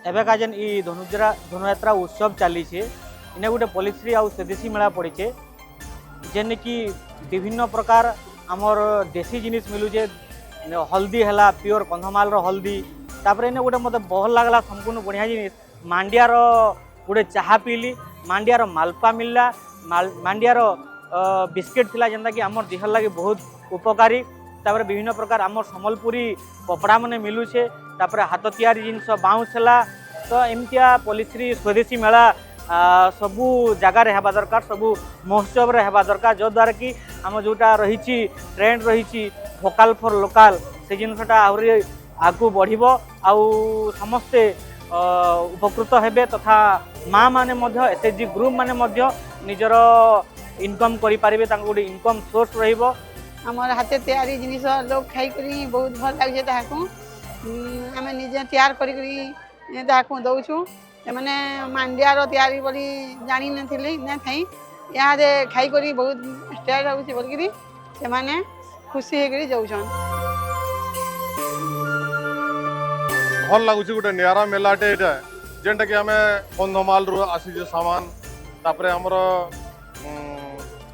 एबेका जेन ई धनुयात्रा उत्सव चली इने गोटे पॉलिश्री आउ स्वदेशी मेला पड़े जेन कि विभिन्न प्रकार आमर देसी जिनिस मिलूचे हल्दी है प्योर कंधमाल हल्दी तापर इने गोटे मत भल लगला संपूर्ण बढ़िया जिनिस मांडियार गोटे चाहा पीली मांडियार मालपा मिलला मांडियार बिस्किट थिला जेनता कि आमर देह लगे बहुत उपकारी तापर विभिन्न प्रकार आमर सम्बलपुरी कपड़ा माने मिलूचे तापर हाथ तैयारी जिनस बाउंस है तो एमतिया पॉलिश्री स्वदेशी मेला सबू जगार हेबा दरकार सबू महोत्सव रे हेबा दरकार जो द्वारा कि आम जोटा रही ट्रेंड रही भोकाल फॉर लोकल से जिनसटा आहरी आगू बढ़िबो आउ समस्ते उपकृत हेबे तथा माँ माने मध्य एसएचजी ग्रुप माने मध्य निजर इनकम करि पारिबे तांको गोटे इनकम सोर्स रहिबो आमर हाथे तैयारी जिनिस लोग खाई करी बहुत भल लागे ताकू आम निजे तैयार करी ताकू दउछु मैंने मांडियार तैयारी बोली जानी नथिली न थई यहाँ दे खाई करी बहुत स्टेट होउछि बोलकरी से माने खुशी हे करी जाउछन भल लगुच गोटे निरा मेलाटे एटा जेनटा कि आमे कंधमाल रो आसी सामान तापरे हमर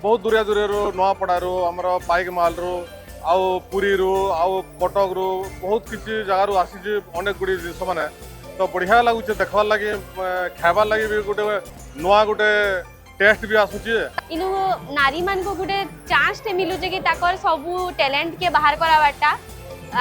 बहुत दूरिया दूरिया रो नवापड़ा रो हमर पाइक माल रो आउ पुरी रो आउ कटक रो बहुत किसी जगह रो आसी अनेक गुडी जिनिस माने तो बढ़िया लगुच देखबार लगे खाइबार लगे भी गोटे नुआ गोटे टेस्ट भी आसुचे इनु नारी मान को गोटे चांस ते मिलुचे कि ताकर सबू टैलेंट के बाहर कराबाटा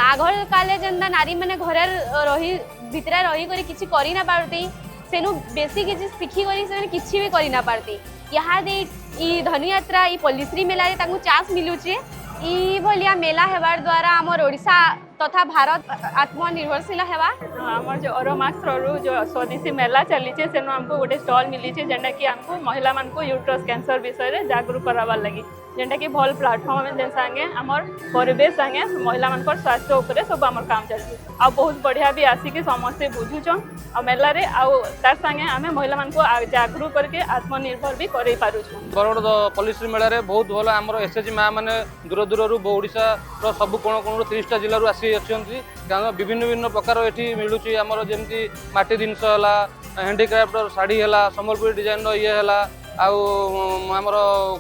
आगर काले जेंदा नारी माने घरे रही भितरे रही करी किछि करि ना पारती सेनु बेसी किछि सिखी करी से किछि भी करि ना पारती यहाँ दे ई धनुयात्रा ई पॉलिश्री मेला रे ताकू चांस मिलुचे ई भलिया मेला हेबार द्वारा हमर ओडिशा तथा भारत आत्मनिर्भरशील हेबा हमर जो अरोमाक्स रो जो स्वदेशी मेला चली छे सेनो हमको गोटे स्टॉल मिली छे जेंटा कि हमको महिला मान को यूट्रस कैंसर विषय रे जागरूक कराबार लगी जेंटा कि भल प्लेटफॉर्म दे संगे हमर परिवेश संगे महिला मान पर स्वास्थ्य ऊपर सब हमर काम चलछि आ बहुत बढ़िया भी आसी कि समस्ते बुझुछन आ मेला रे आ तार संगे हमें महिला मान को जागरूक करके आत्मनिर्भर भी करै पारु छु बरगड़ पॉलिश्री मेला रे बहुत भल हमर एसएचजी मां माने दूर दूर रु ओडिशा रो सब कोण कोण 30टा जिल्ला रु आसी अछंती कारण विभिन्न विभिन्न प्रकार एठी मिलुची हमर जेमती माटी जिनस हला हैंडीक्राफ्ट साड़ी हला संबलपुरी डिजाइन रो ये हला आउ हमर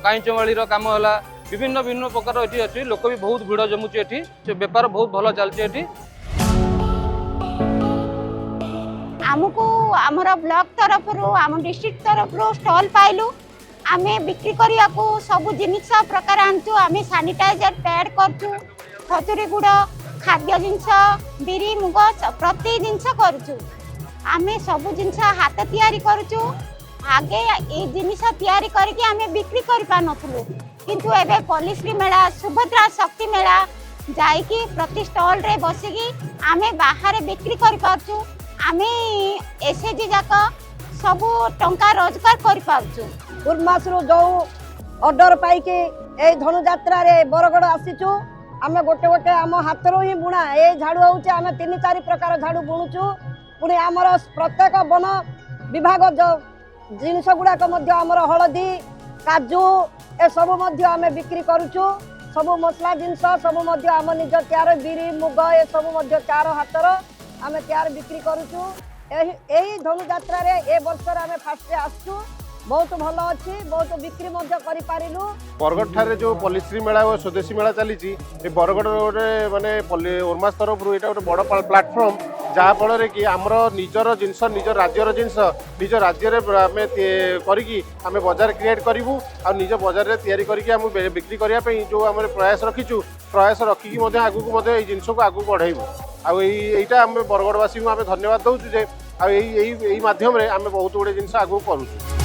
काईचमाली रो काम हला विभिन्न विभिन्न प्रकार एठी अछि लोक भी बहुत भीड़ जमुची एठी से व्यापार बहुत भल चलची एठी आमको आमर ब्लॉक तरफ रो आम डिस्ट्रिक्ट तरफ रो स्टॉल पाइलु आमे बिक्री करिया को सब जिनिस प्रकार आनचु आमे सैनिटाइजर पैड करचु खजुरी गुड़ खाद्य जिनस बिरी मुग प्रति जिनस करूचु आमे सब जिनस हाथ तैयारी करूचु आगे ए जिनिस तैयारी करके आमे बिक्री करि पा नथुलु किंतु एबे पॉलिश्री मेला सुभद्रा शक्ति मेला जाइकी प्रति स्टॉल रे बसिकी आमे बाहर बिक्री करि पाछु आमे एसएचजी जाक सब टंका रोजगार करि पाछु पूर्णमास रो जो ऑर्डर पाई के ए धनु यात्रा रे बरगड़ आसीचु आमे गोटे गोटे आम हाथ रो ही बुणा ए झाड़ू होउचे आमे 3-4 प्रकार झाड़ू बुणुचु पुणी आमर प्रत्येक वन विभाग जो जिनिस गुड़ाक आमर हलदी काजू ए सब आमे बिक्री करुचु सब मसला जिनस सब आम निज तैयार बिरी मुग ए सब चार हाथर आमे तैयार बिक्री करुचु एही धनु यात्रा रे ए वर्ष आमे फास्ट आसचु बहुत भल अच्छी बहुत बिक्री करि पारिलु बरगड़ ठारे जो पॉलिश्री मेला और स्वदेशी मेला चली बरगड़ माने ओरमास तरफ ये गोटे बड़ प्लाटफर्म जहाँ फल कि आमर निजर जिनस निज राज्यर जिनस निज राज्य आम करें बजार क्रिएट करूँ आ निज बजार में या बिक्री करने जो आम प्रयास रखीचु प्रयास रखिकी आगू जिनस को आगू बढ़ेबू आईटा आम बरगड़वासी को धन्यवाद दौचु जे माध्यम आम बहुत गुड़े जिन आगू करूँ।